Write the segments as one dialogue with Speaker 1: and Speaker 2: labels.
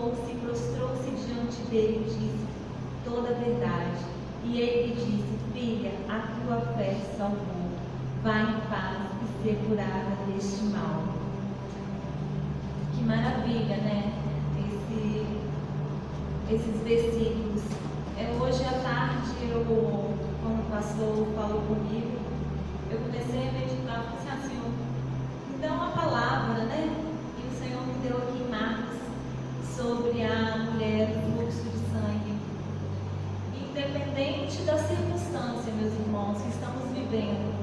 Speaker 1: inclinou-se e prostrou-se diante dele e disse toda a verdade. E ele lhe disse: filha, a tua fé te salvou. Vá em paz e ser curada deste mal. Que maravilha, né? Esses versículos. Hoje à tarde, quando o pastor falou comigo, eu comecei a meditar, falei assim, Senhor, me dá uma palavra, né? E o Senhor me deu aqui em Marcos sobre a mulher do fluxo de sangue. Independente da circunstância, meus irmãos, que estamos vivendo,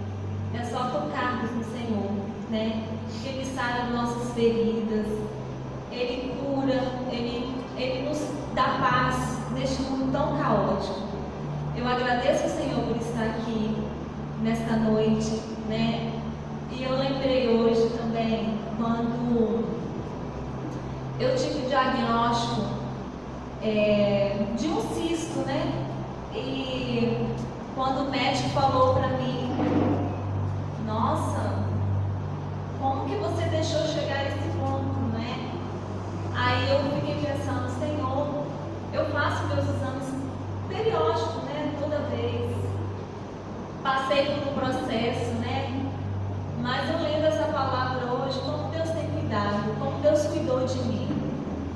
Speaker 1: é só tocarmos no Senhor, né? Que Ele sara nossas feridas, Ele cura, Ele nos dá paz neste mundo tão caótico. Eu agradeço ao Senhor por estar aqui nesta noite, né? E eu lembrei hoje também, quando eu tive o diagnóstico de um cisto, né? E quando o médico falou para mim, nossa, como que você deixou chegar a esse ponto, né? Aí eu fiquei pensando, Senhor, eu faço meus exames periódicos, né? Toda vez. Passei por um processo, né? Mas eu lendo essa palavra hoje, como Deus tem cuidado, como Deus cuidou de mim.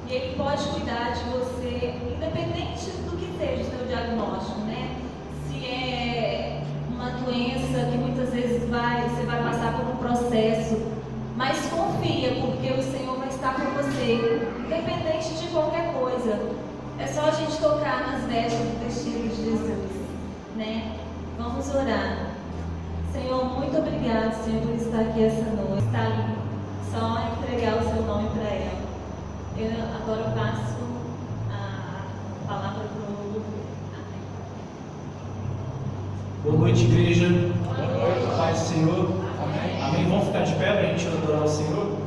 Speaker 1: E Ele pode cuidar de você, independente do que seja o seu diagnóstico, né? Se é uma doença que muitas vezes você vai passar por um processo, mas confia, porque o Senhor vai estar com você, independente de qualquer coisa. É só a gente tocar nas vestes do vestido de Jesus, né? Vamos orar. Senhor, muito obrigado, Senhor, por estar aqui essa noite. Está ali, só entregar o seu nome para ela. Eu agora passo a palavra para o Lu.
Speaker 2: Boa noite, igreja.
Speaker 1: Boa noite.
Speaker 2: Paz do Senhor. Amém. Amém. Vamos ficar de pé para a gente adorar o Senhor.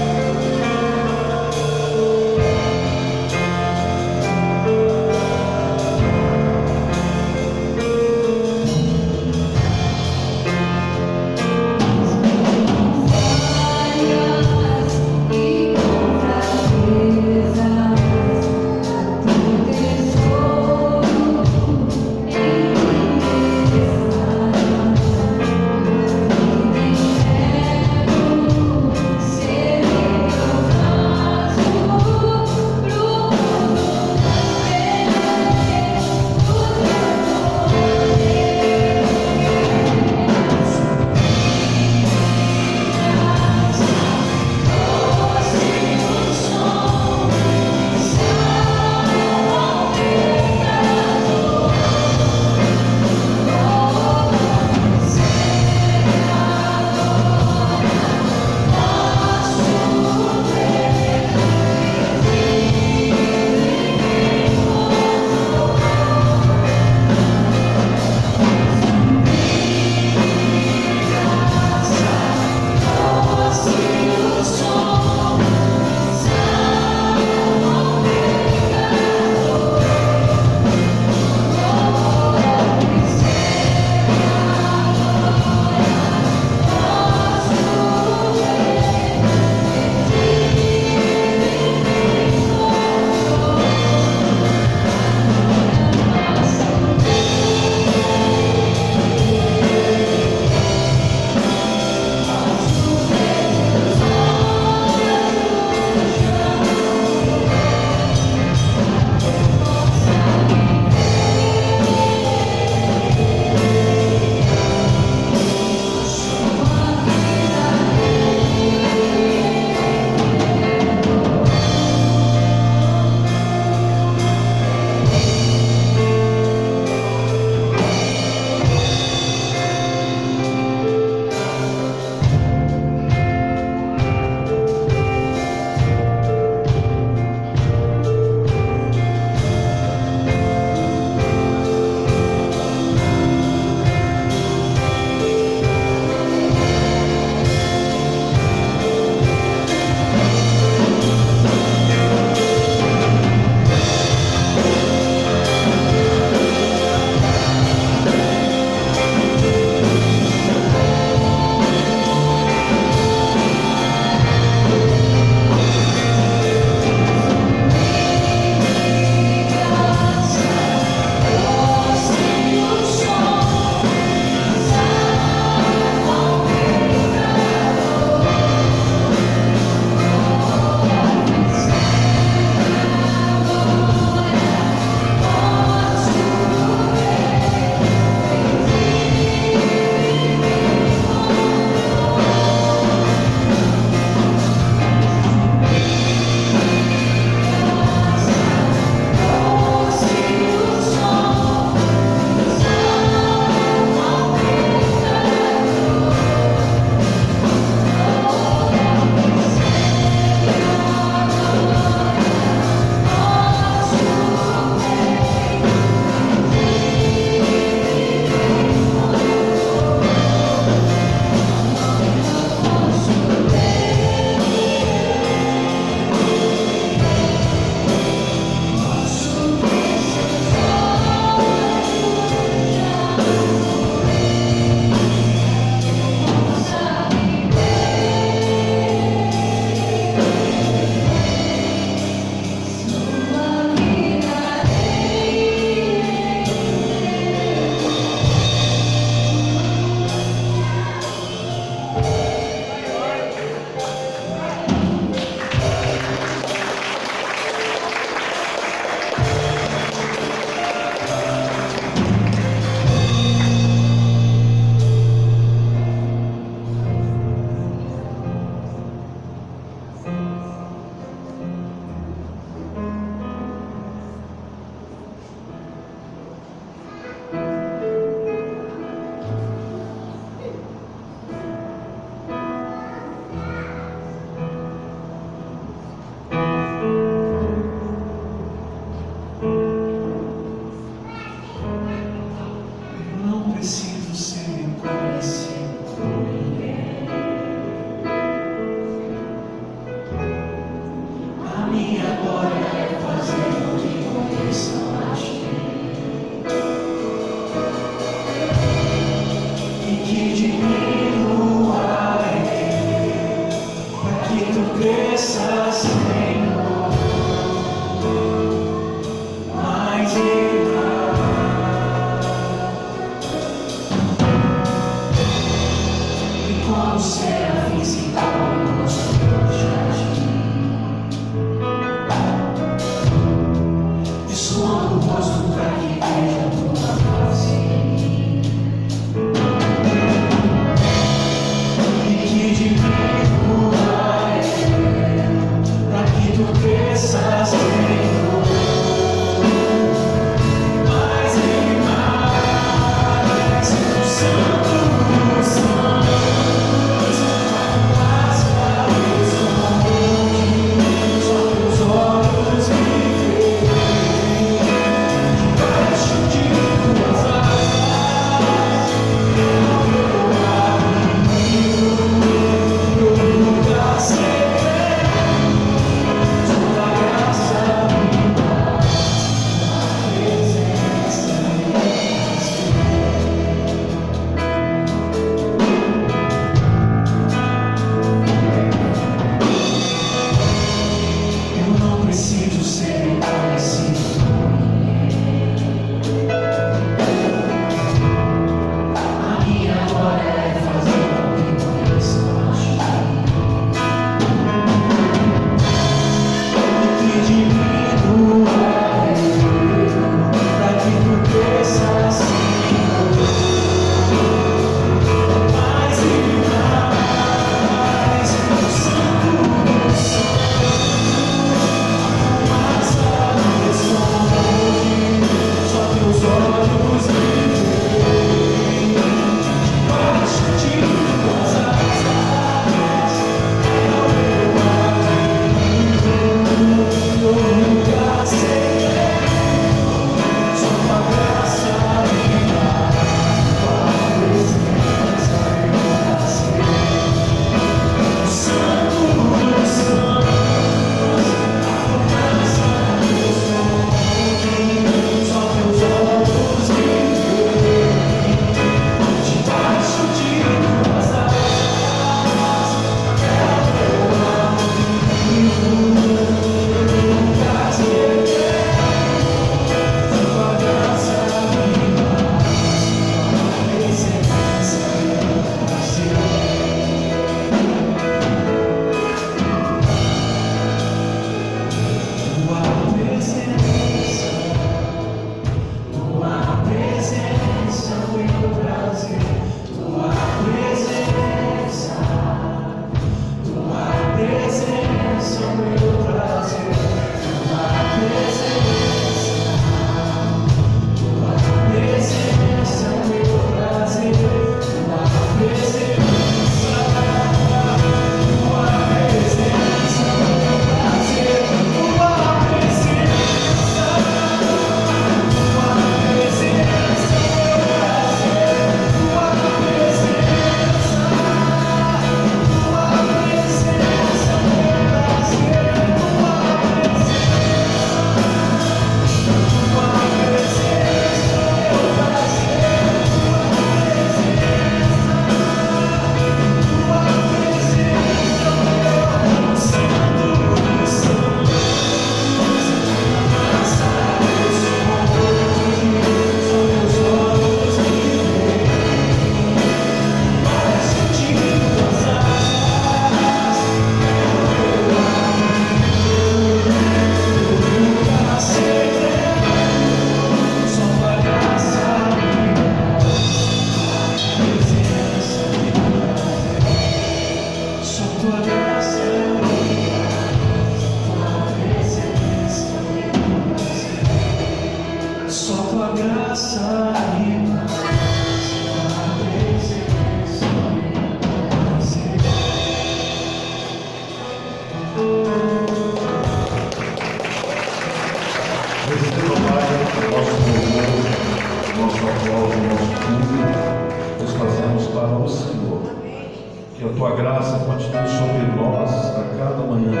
Speaker 3: Que a tua graça continue sobre nós a cada manhã.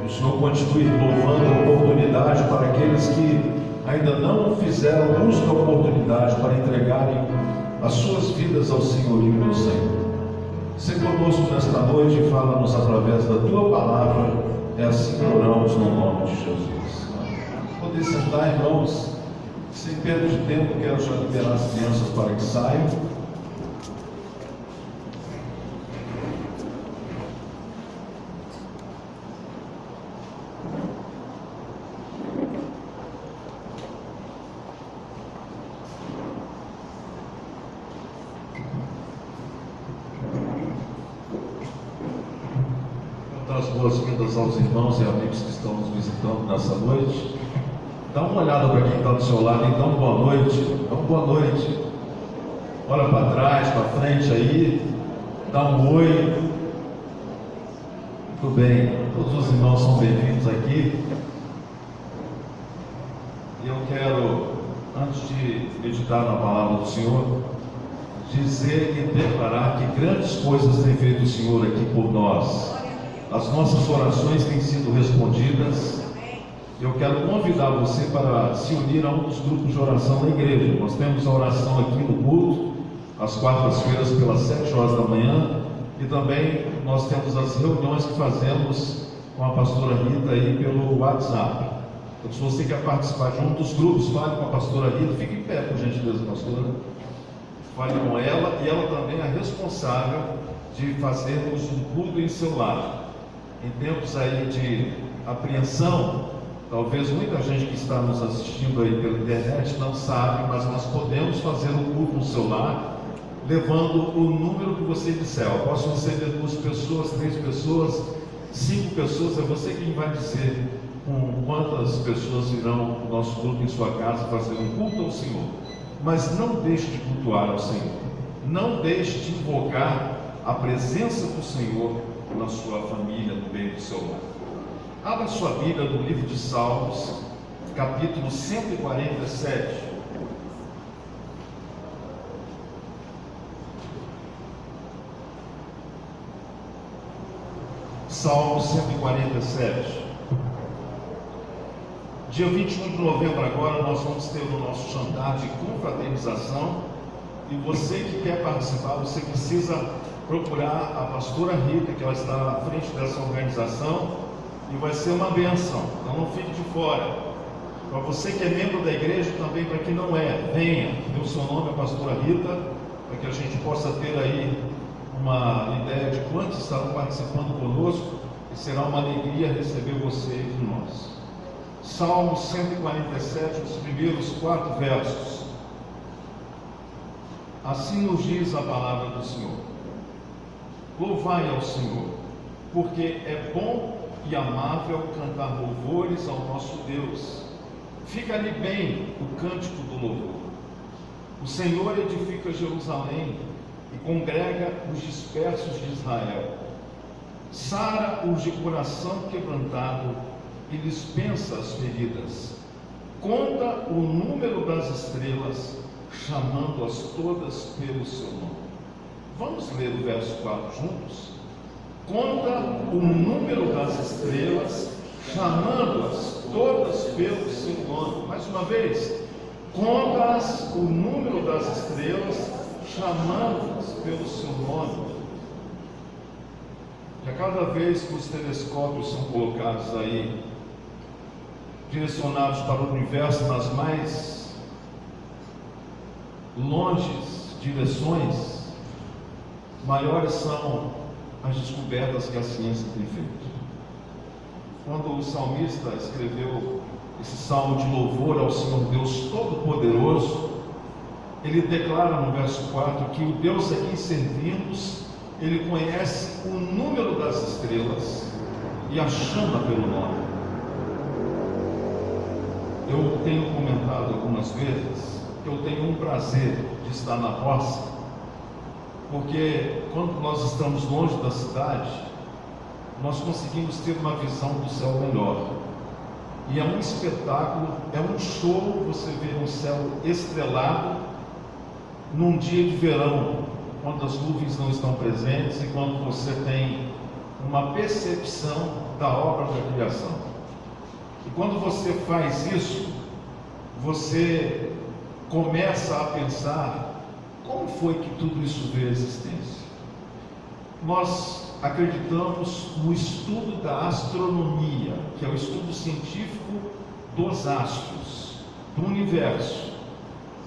Speaker 3: o Senhor continue louvando a oportunidade para aqueles que ainda não fizeram uso da oportunidade para entregarem as suas vidas ao senhorio do Senhor. Se conosco nesta noite e fala-nos através da Tua palavra, é assim que oramos no nome de Jesus. Podem sentar, irmãos. Sem perda de tempo, quero já liberar as crianças para que saiam. As boas-vindas aos irmãos e amigos que estão nos visitando nessa noite. Dá uma olhada para quem está do seu lado e dá uma boa noite. Dá uma boa noite. Olha para trás, para frente aí. Dá um oi. Muito bem. Todos os irmãos são bem-vindos aqui. E eu quero, antes de meditar na palavra do Senhor, dizer e declarar que grandes coisas tem feito o Senhor aqui por nós. As nossas orações têm sido respondidas. Eu quero convidar você para se unir a um dos grupos de oração da igreja. Nós temos a oração aqui no culto, às quartas-feiras, pelas 7 horas da manhã. E também nós temos as reuniões que fazemos com a pastora Rita aí pelo WhatsApp. Então, se você quer participar de um dos grupos, fale com a pastora Rita. Fique em pé, por gentileza, pastora. Fale com ela, e ela também é responsável de fazermos um culto em seu lar. Em tempos aí de apreensão, talvez muita gente que está nos assistindo aí pela internet não sabe, mas nós podemos fazer um culto no seu lar, levando o número que você disser. Eu posso receber 2 pessoas, 3 pessoas, 5 pessoas, é você quem vai dizer com quantas pessoas irão o nosso culto em sua casa fazer um culto ao Senhor. Mas não deixe de cultuar ao Senhor, não deixe de invocar a presença do Senhor na sua família, no meio do seu lar. Abra sua Bíblia no livro de Salmos, capítulo 147. Salmo 147. Dia 21 de novembro agora nós vamos ter o nosso jantar de confraternização. E você que quer participar, você precisa procurar a pastora Rita, que ela está à frente dessa organização, e vai ser uma bênção. Então não fique de fora. Para você que é membro da igreja, também para quem não é, venha, dê o seu nome à pastora Rita, para que a gente possa ter aí uma ideia de quantos estarão participando conosco, e será uma alegria receber você entre nós. Salmo 147, os primeiros 4 versos. Assim nos diz a palavra do Senhor: louvai ao Senhor, porque é bom e amável cantar louvores ao nosso Deus. Fica-lhe bem o cântico do louvor. O Senhor edifica Jerusalém e congrega os dispersos de Israel. Sara os de coração quebrantado e dispensa as feridas. Conta o número das estrelas, chamando-as todas pelo seu nome. Vamos ler o verso 4 juntos? Conta o número das estrelas, chamando-as todas pelo seu nome. Mais uma vez. Conta-as o número das estrelas, chamando-as pelo seu nome. E a cada vez que os telescópios são colocados aí, direcionados para o universo nas mais longes direções, maiores são as descobertas que a ciência tem feito. Quando o salmista escreveu esse salmo de louvor ao Senhor Deus Todo-Poderoso, ele declara no verso 4 que o Deus a quem servimos, ele conhece o número das estrelas e a chama pelo nome. Eu tenho comentado algumas vezes que eu tenho um prazer de estar na roça, porque quando nós estamos longe da cidade, nós conseguimos ter uma visão do céu melhor. E é um espetáculo, é um show você ver um céu estrelado num dia de verão, quando as nuvens não estão presentes e quando você tem uma percepção da obra da criação. E quando você faz isso, você começa a pensar como foi que tudo isso veio à existência. Nós acreditamos no estudo da astronomia, que é o estudo científico dos astros, do universo.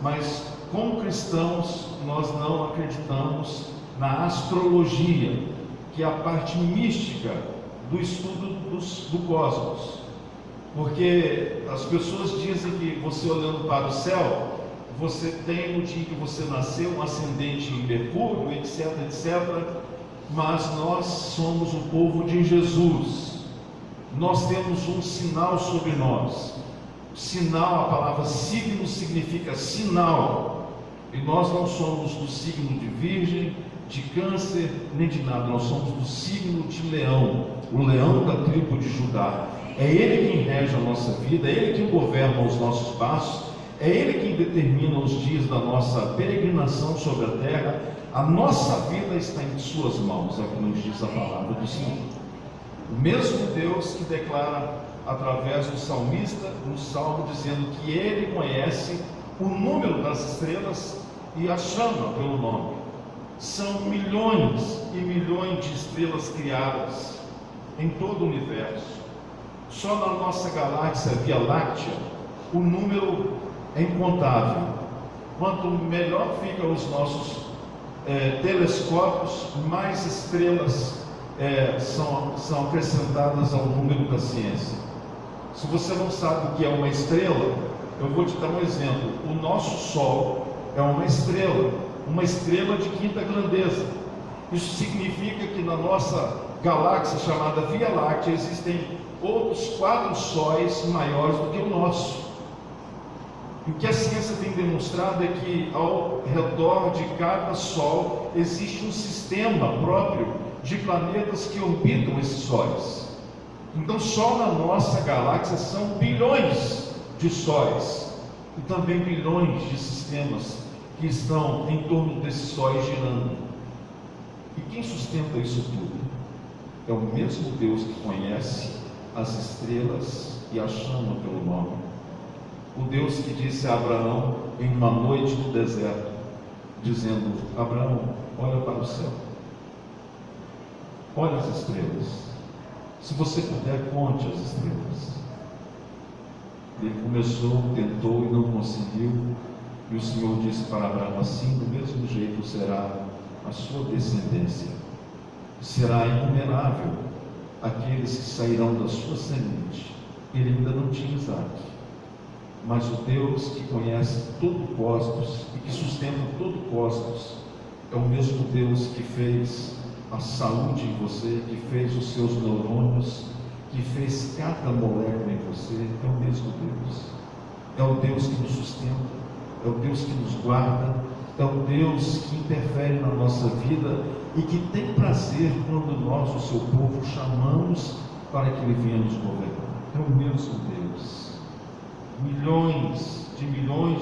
Speaker 3: Mas como cristãos, nós não acreditamos na astrologia, que é a parte mística do estudo do cosmos. Porque as pessoas dizem que você olhando para o céu, você tem no dia que você nasceu um ascendente em Mercúrio, etc, etc. Mas nós somos o povo de Jesus. Nós temos um sinal sobre nós. Sinal, a palavra signo significa sinal. E nós não somos do signo de Virgem, de Câncer, nem de nada. Nós somos do signo de Leão, o leão da tribo de Judá. É Ele quem rege a nossa vida, é Ele quem governa os nossos passos, é Ele quem determina os dias da nossa peregrinação sobre a terra. A nossa vida está em Suas mãos, é o que nos diz a palavra do Senhor. O mesmo Deus que declara através do salmista, no salmo, dizendo que Ele conhece o número das estrelas e a chama pelo nome. São milhões e milhões de estrelas criadas em todo o universo. Só na nossa galáxia Via Láctea, o número é incontável. Quanto melhor ficam os nossos telescópios, mais estrelas são acrescentadas ao número da ciência. Se você não sabe o que é uma estrela, eu vou te dar um exemplo. O nosso Sol é uma estrela de quinta grandeza. Isso significa que na nossa galáxia chamada Via Láctea existem outros 4 sóis maiores do que o nosso. E o que a ciência tem demonstrado é que ao redor de cada Sol existe um sistema próprio de planetas que orbitam esses sóis. Então só na nossa galáxia são bilhões de sóis e também bilhões de sistemas que estão em torno desses sóis girando. E quem sustenta isso tudo? É o mesmo Deus que conhece as estrelas e a chama pelo nome. O Deus que disse a Abraão em uma noite no deserto, dizendo: Abraão, olha para o céu, olha as estrelas, se você puder, conte as estrelas. Ele começou, tentou e não conseguiu, e o Senhor disse para Abraão: assim, do mesmo jeito será a sua descendência, será inumerável aqueles que sairão da sua semente. Ele ainda não tinha Isaac, mas o Deus que conhece todo o cosmos e que sustenta todo o cosmos é o mesmo Deus que fez a saúde em você, que fez os seus neurônios, que fez cada molécula em você. É o mesmo Deus. É o Deus que nos sustenta, é o Deus que nos guarda, é o Deus que interfere na nossa vida e que tem prazer quando nós, o seu povo, chamamos para que Ele venha nos governar. É o mesmo Deus. Milhões de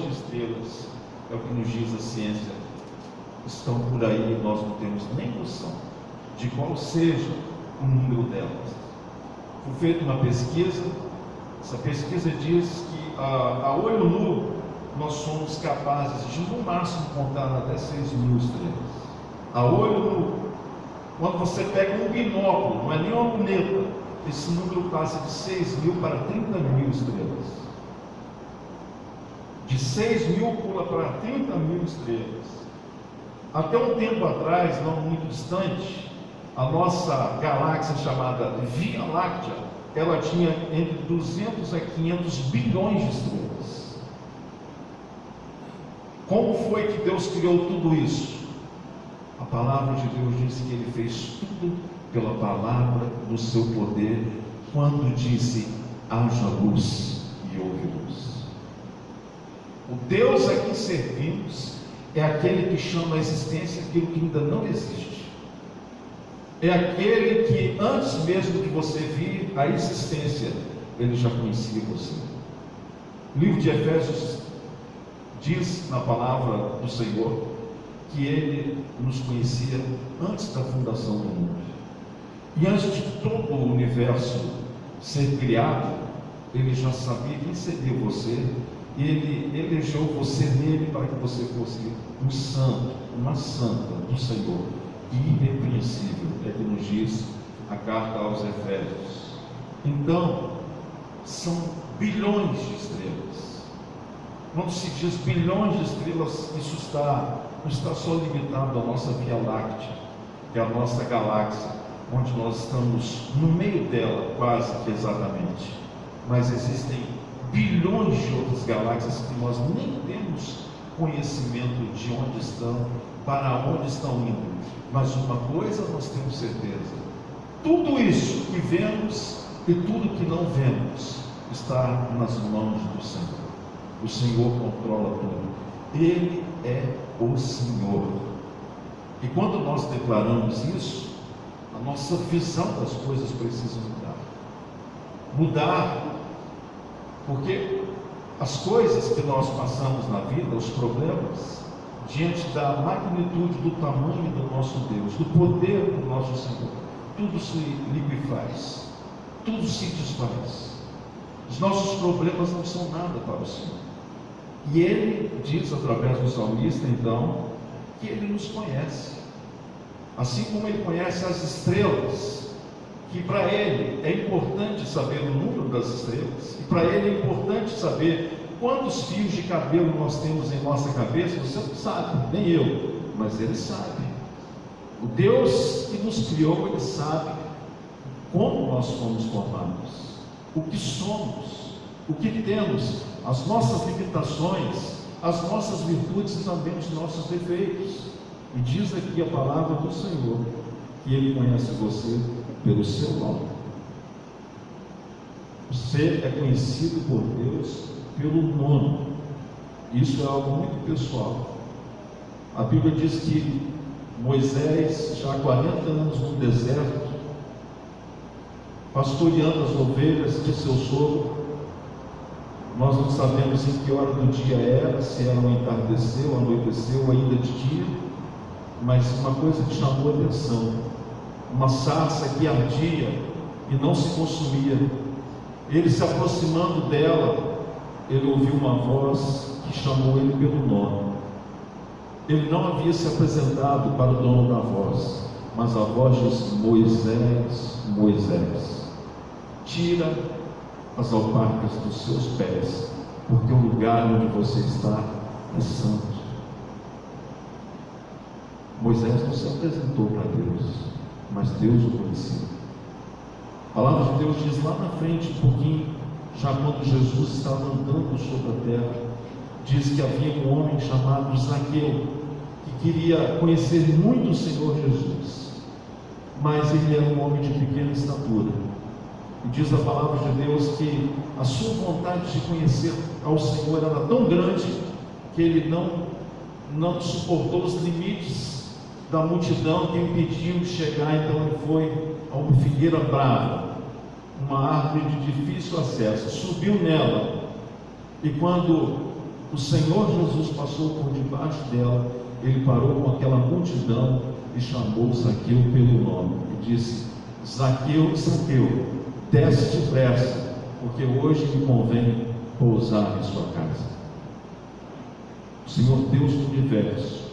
Speaker 3: estrelas, é o que nos diz a ciência, estão por aí e nós não temos nem noção de qual seja o número delas. Foi feita uma pesquisa, essa pesquisa diz que a olho nu nós somos capazes de no máximo contar até 6.000 estrelas. A olho nu. Quando você pega um binóculo, não é nem uma luneta, esse número passa de 6.000 para 30.000 estrelas. De 6.000 pula para 30.000 estrelas. Até um tempo atrás, não muito distante, a nossa galáxia chamada Via Láctea, ela tinha entre 200 a 500 bilhões de estrelas. Como foi que Deus criou tudo isso? A palavra de Deus diz que Ele fez tudo pela palavra do seu poder, quando disse: haja luz, e houve luz. O Deus a quem servimos é aquele que chama a existência aquilo que ainda não existe. É aquele que antes mesmo de você vir à existência, Ele já conhecia você. O livro de Efésios diz na palavra do Senhor que Ele nos conhecia antes da fundação do mundo. E antes de todo o universo ser criado, Ele já sabia quem seria você. E Ele elegeu você nele para que você fosse um santo, uma santa do Senhor, irrepreensível, é que nos diz a carta aos Efésios. Então, são bilhões de estrelas. Quando se diz bilhões de estrelas, isso não está só limitado à nossa Via Láctea, que é a nossa galáxia, onde nós estamos no meio dela, quase que exatamente. Mas existem bilhões de outras galáxias que nós nem temos conhecimento de onde estão, para onde estão indo. Mas uma coisa nós temos certeza: tudo isso que vemos e tudo que não vemos está nas mãos do Senhor. O Senhor controla tudo. Ele é o Senhor. E quando nós declaramos isso, a nossa visão das coisas precisa mudar, porque as coisas que nós passamos na vida, os problemas, diante da magnitude do tamanho do nosso Deus, do poder do nosso Senhor, tudo se liquefaz, tudo se desfaz. Os nossos problemas não são nada para o Senhor. E Ele diz através do salmista, então, que Ele nos conhece, assim como Ele conhece as estrelas, que para Ele é importante saber o número das estrelas, e para Ele é importante saber quantos fios de cabelo nós temos em nossa cabeça. Você não sabe, nem eu, mas Ele sabe. O Deus que nos criou, Ele sabe como nós fomos formados, o que somos, o que temos, as nossas limitações, as nossas virtudes e também os nossos defeitos. E diz aqui a palavra do Senhor que Ele conhece você pelo seu nome. Você é conhecido por Deus pelo nome. Isso é algo muito pessoal. A Bíblia diz que Moisés, já há 40 anos no deserto, pastoreando as ovelhas de seu sogro, nós não sabemos em que hora do dia era, se era um entardecer, anoiteceu, ou ainda de dia, mas uma coisa que chamou a atenção: uma sarça que ardia e não se consumia. Ele se aproximando dela, ele ouviu uma voz que chamou ele pelo nome. Ele não havia se apresentado para o dono da voz, mas a voz disse: Moisés, Moisés, tira as alparcas dos seus pés, porque o lugar onde você está é santo. Moisés não se apresentou para Deus, mas Deus o conhecia. A palavra de Deus diz lá na frente, um pouquinho, já quando Jesus estava andando sobre a terra, diz que havia um homem chamado Zaqueu, que queria conhecer muito o Senhor Jesus, mas ele era um homem de pequena estatura. E diz a palavra de Deus que a sua vontade de conhecer ao Senhor era tão grande que ele não suportou os limites da multidão que o impediam de chegar. Então ele foi a uma figueira brava, uma árvore de difícil acesso, subiu nela, e quando o Senhor Jesus passou por debaixo dela, ele parou com aquela multidão e chamou Zaqueu pelo nome e disse: Zaqueu, Zaqueu, desce depressa, porque hoje me convém pousar em sua casa. O Senhor Deus do universo,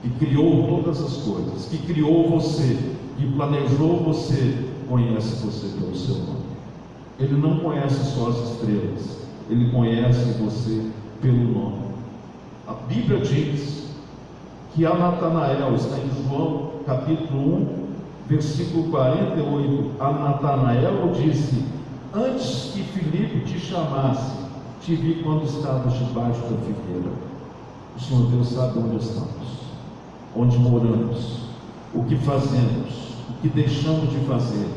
Speaker 3: que criou todas as coisas, que criou você, que planejou você, conhece você pelo seu nome. Ele não conhece só as estrelas, Ele conhece você pelo nome. A Bíblia diz que a Natanael, está em João capítulo 1, versículo 48, a Natanael disse: antes que Filipe te chamasse, te vi quando estavas debaixo da figueira. O Senhor Deus sabe onde estamos, onde moramos, o que fazemos, o que deixamos de fazer,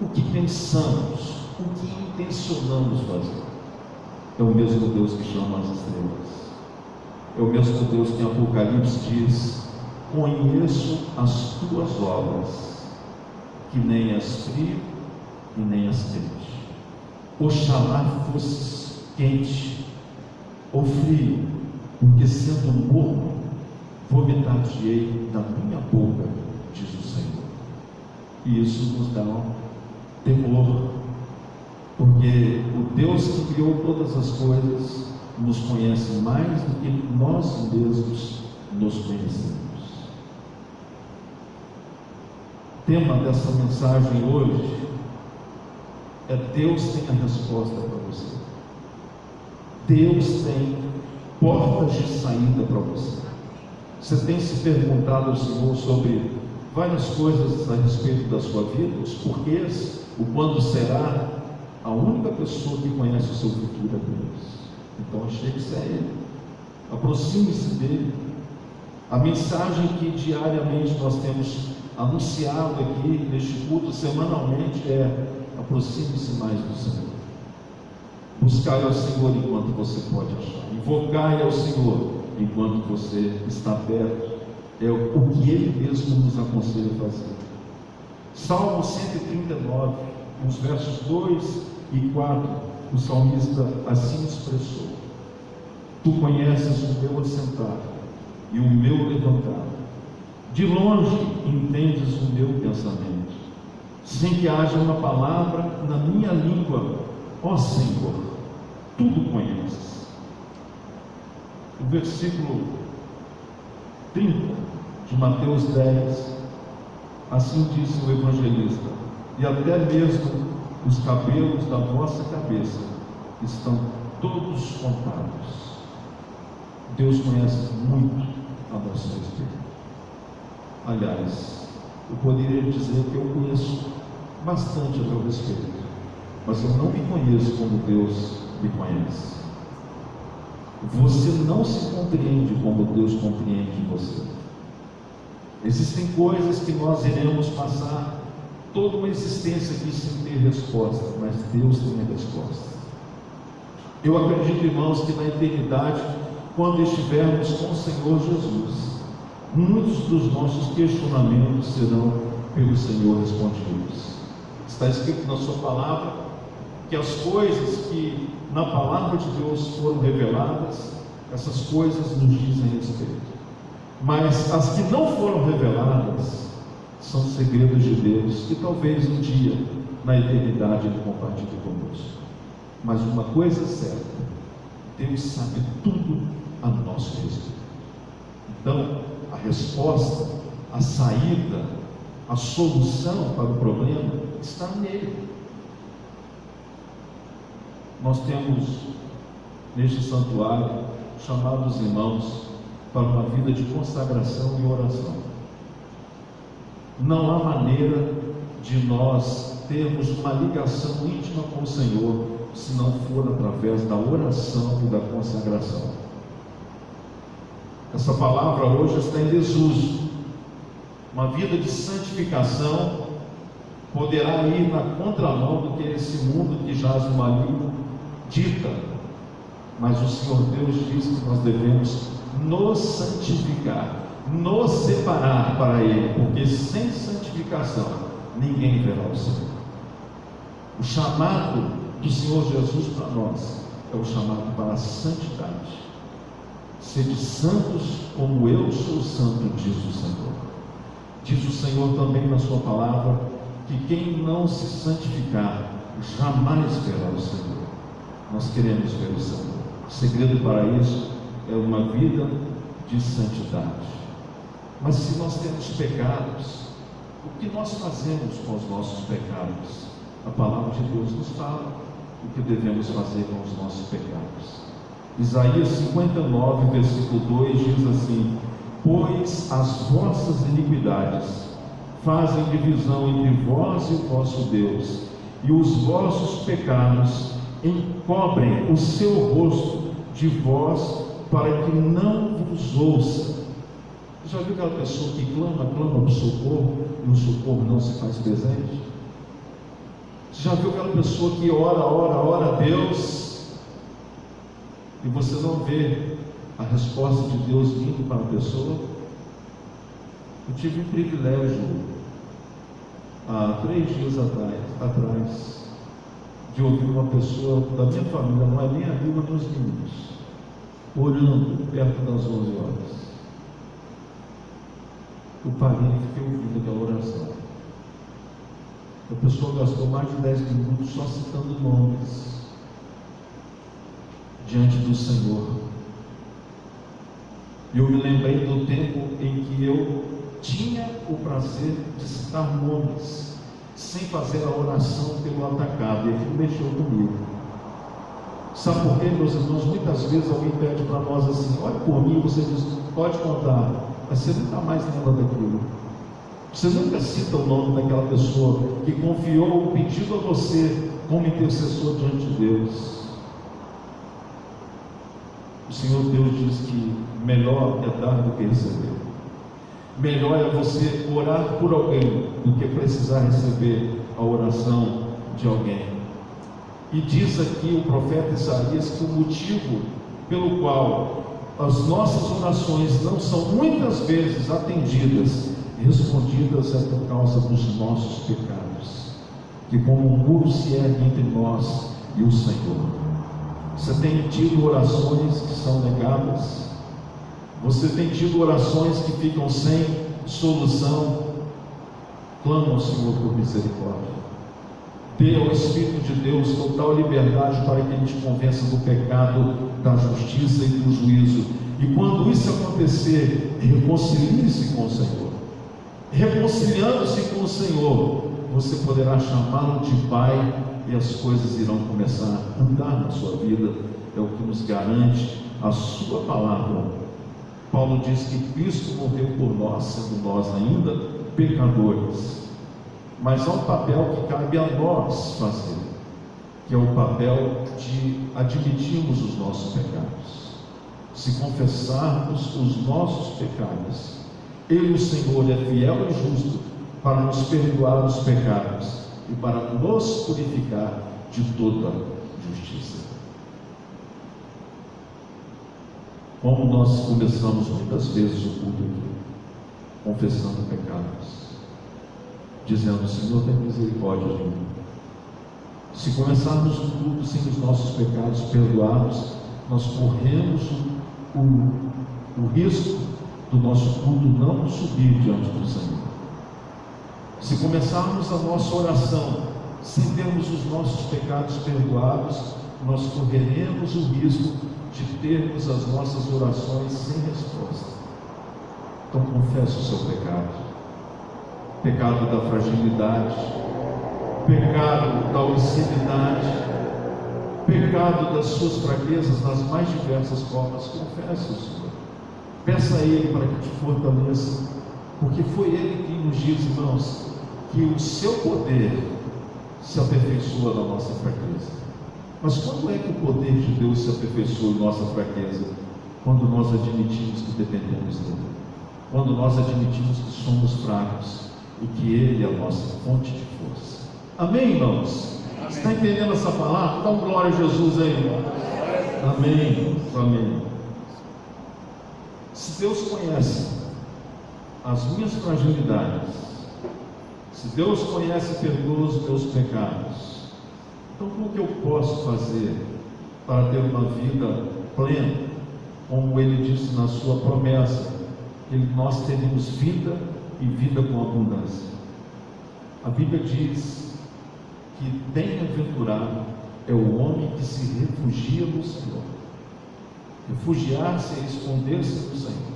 Speaker 3: o que pensamos, o que intencionamos fazer. É o mesmo Deus que chama as estrelas. É o mesmo Deus que em Apocalipse diz: conheço as tuas obras, que nem és frio e nem és quente. Oxalá fosses quente ou frio, porque sendo morno, vomitar-te-ei da minha boca, diz o Senhor. E isso nos dá um temor, porque o Deus que criou todas as coisas nos conhece mais do que nós mesmos nos conhecemos. O tema dessa mensagem hoje é: Deus tem a resposta para você. Deus tem portas de saída para você. Você tem se perguntado ao Senhor sobre várias coisas a respeito da sua vida, os porquês, o quando será? A única pessoa que conhece o seu futuro é Deus. Então chegue-se a Ele, aproxime-se dEle. A mensagem que diariamente nós temos anunciado aqui neste culto semanalmente é: aproxime-se mais do Senhor. Buscai ao Senhor enquanto você pode achar. Invocai ao Senhor enquanto você está perto. É o que Ele mesmo nos aconselha a fazer. Salmo 139, nos versos 2 e 4, o salmista assim expressou: Tu conheces o meu assentar e o meu levantar. De longe entendes o meu pensamento, sem que haja uma palavra na minha língua. Ó Senhor, tudo conheces. O versículo 30 de Mateus 10, assim disse o evangelista: e até mesmo os cabelos da vossa cabeça estão todos contados. Deus conhece muito a nosso respeito. Aliás, eu poderia dizer que eu conheço bastante a meu respeito, mas eu não me conheço como Deus me conhece. Você não se compreende como Deus compreende você. Existem coisas que nós iremos passar toda uma existência aqui sem ter resposta, mas Deus tem a resposta. Eu acredito, irmãos, que na eternidade, quando estivermos com o Senhor Jesus, muitos dos nossos questionamentos serão pelo Senhor respondidos. Está escrito na sua palavra que as coisas que na palavra de Deus foram reveladas, essas coisas nos dizem respeito. Mas as que não foram reveladas são segredos de Deus, que talvez um dia, na eternidade, Ele compartilhe conosco. Mas uma coisa é certa: Deus sabe tudo a nosso respeito. Então, a resposta, a saída, a solução para o problema está nele. Nós temos neste santuário chamado os irmãos para uma vida de consagração e oração. Não há maneira de nós termos uma ligação íntima com o Senhor se não for através da oração e da consagração. Essa palavra hoje está em desuso. Uma vida de santificação poderá ir na contramão do que esse mundo que jaz no maligno dita, mas o Senhor Deus diz que nós devemos nos santificar, nos separar para Ele, porque sem santificação ninguém verá o Senhor. O chamado do Senhor Jesus para nós é o chamado para a santidade. Sede santos como eu sou santo, diz o Senhor. Diz o Senhor também na sua palavra que quem não se santificar jamais verá o Senhor. Nós queremos ver o Senhor. O segredo para isso é uma vida de santidade. Mas se nós temos pecados, o que nós fazemos com os nossos pecados? A palavra de Deus nos fala o que devemos fazer com os nossos pecados. Isaías 59, versículo 2 diz assim: pois as vossas iniquidades fazem divisão entre vós e o vosso Deus, e os vossos pecados encobrem o seu rosto de vós, para que não vos ouça. Já viu aquela pessoa que clama por socorro, e o socorro não se faz presente? Já viu aquela pessoa que ora a Deus, e você não vê a resposta de Deus vindo para a pessoa? Eu tive um privilégio há 3 dias atrás de ouvir uma pessoa da minha família, não é nem a Bíblia, nem os meninos, orando perto das 11 horas. Eu parei e fiquei ouvindo aquela oração. A pessoa gastou mais de 10 minutos só citando nomes diante do Senhor. E eu me lembrei do tempo em que eu tinha o prazer de citar nomes, sem fazer a oração pelo atacado, e aquilo mexeu comigo. Sabe por quê, meus irmãos? Muitas vezes alguém pede para nós assim: olha por mim, você diz, pode contar, mas você nunca mais lembra daquilo. Você nunca cita o nome daquela pessoa que confiou o pedido a você como intercessor diante de Deus. O Senhor Deus diz que melhor é dar do que receber. Melhor é você orar por alguém do que precisar receber a oração de alguém. E diz aqui o profeta Isaías que o motivo pelo qual as nossas orações não são muitas vezes atendidas e respondidas é por causa dos nossos pecados, que como um muro se ergue entre nós e o Senhor. Você tem tido orações que são negadas? Você tem tido orações que ficam sem solução? Clama ao Senhor por misericórdia. Dê ao Espírito de Deus total liberdade para que Ele te convença do pecado, da justiça e do juízo. E quando isso acontecer, reconcilie-se com o Senhor. Reconciliando-se com o Senhor, você poderá chamá-lo de Pai, e as coisas irão começar a andar na sua vida. É o que nos garante a sua palavra. Paulo diz que Cristo morreu por nós, sendo nós ainda pecadores. Mas há um papel que cabe a nós fazer, que é o papel de admitirmos os nossos pecados. Se confessarmos os nossos pecados, Ele, o Senhor, é fiel e justo para nos perdoar os pecados e para nos purificar de toda justiça. Como nós começamos muitas vezes o culto aqui, confessando pecados, dizendo: Senhor, tem misericórdia de mim. Se começarmos o culto sem os nossos pecados perdoados, nós corremos o risco do nosso culto não subir diante do Senhor. Se começarmos a nossa oração sem termos os nossos pecados perdoados, nós correremos o risco de termos as nossas orações sem resposta. Então confesse o seu pecado. Pecado da fragilidade, pecado da ociosidade, pecado das suas fraquezas nas mais diversas formas. Confesse o Senhor. Peça a Ele para que te fortaleça, porque foi Ele que nos diz, irmãos, que o seu poder se aperfeiçoa na nossa fraqueza. Mas quando é que o poder de Deus se aperfeiçoa em nossa fraqueza? Quando nós admitimos que dependemos dele, quando nós admitimos que somos fracos e que Ele é a nossa fonte de força. Amém, irmãos? Amém. Você está entendendo essa palavra? Dá um glória a Jesus aí, irmão. Amém. Amém. Se Deus conhece as minhas fragilidades, se Deus conhece e perdoa os meus pecados, então como que eu posso fazer para ter uma vida plena, como Ele disse na sua promessa, que nós teremos vida e vida com abundância? A Bíblia diz que bem-aventurado é o homem que se refugia no Senhor. Refugiar-se é esconder-se no Senhor.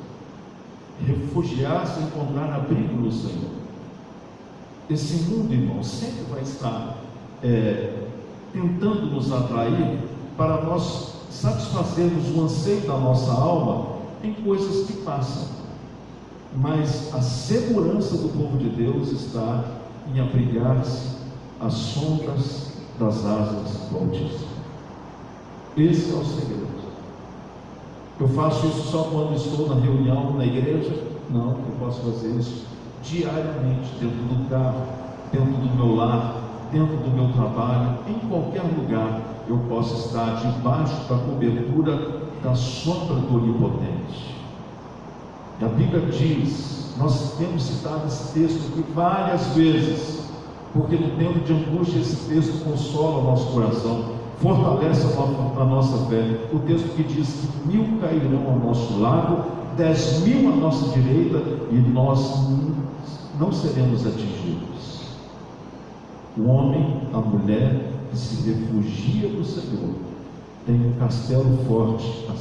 Speaker 3: Refugiar-se é encontrar abrigo no Senhor. Esse mundo, irmão, sempre vai estar tentando nos atrair para nós satisfazermos o anseio da nossa alma em coisas que passam. Mas a segurança do povo de Deus está em abrigar-se às sombras das asas do Altíssimo. Esse é o segredo. Eu faço isso só quando estou na reunião, na igreja? Não, eu posso fazer isso diariamente, dentro do carro, dentro do meu lar, dentro do meu trabalho, em qualquer lugar eu posso estar debaixo da cobertura da sombra do Onipotente. E a Bíblia diz, nós temos citado esse texto aqui várias vezes, porque no tempo de angústia esse texto consola o nosso coração, fortalece a nossa fé. O texto que diz que 1000 cairão ao nosso lado, 10.000 à nossa direita, e nós não seremos atingidos. O homem, a mulher que se refugia do Senhor tem um castelo forte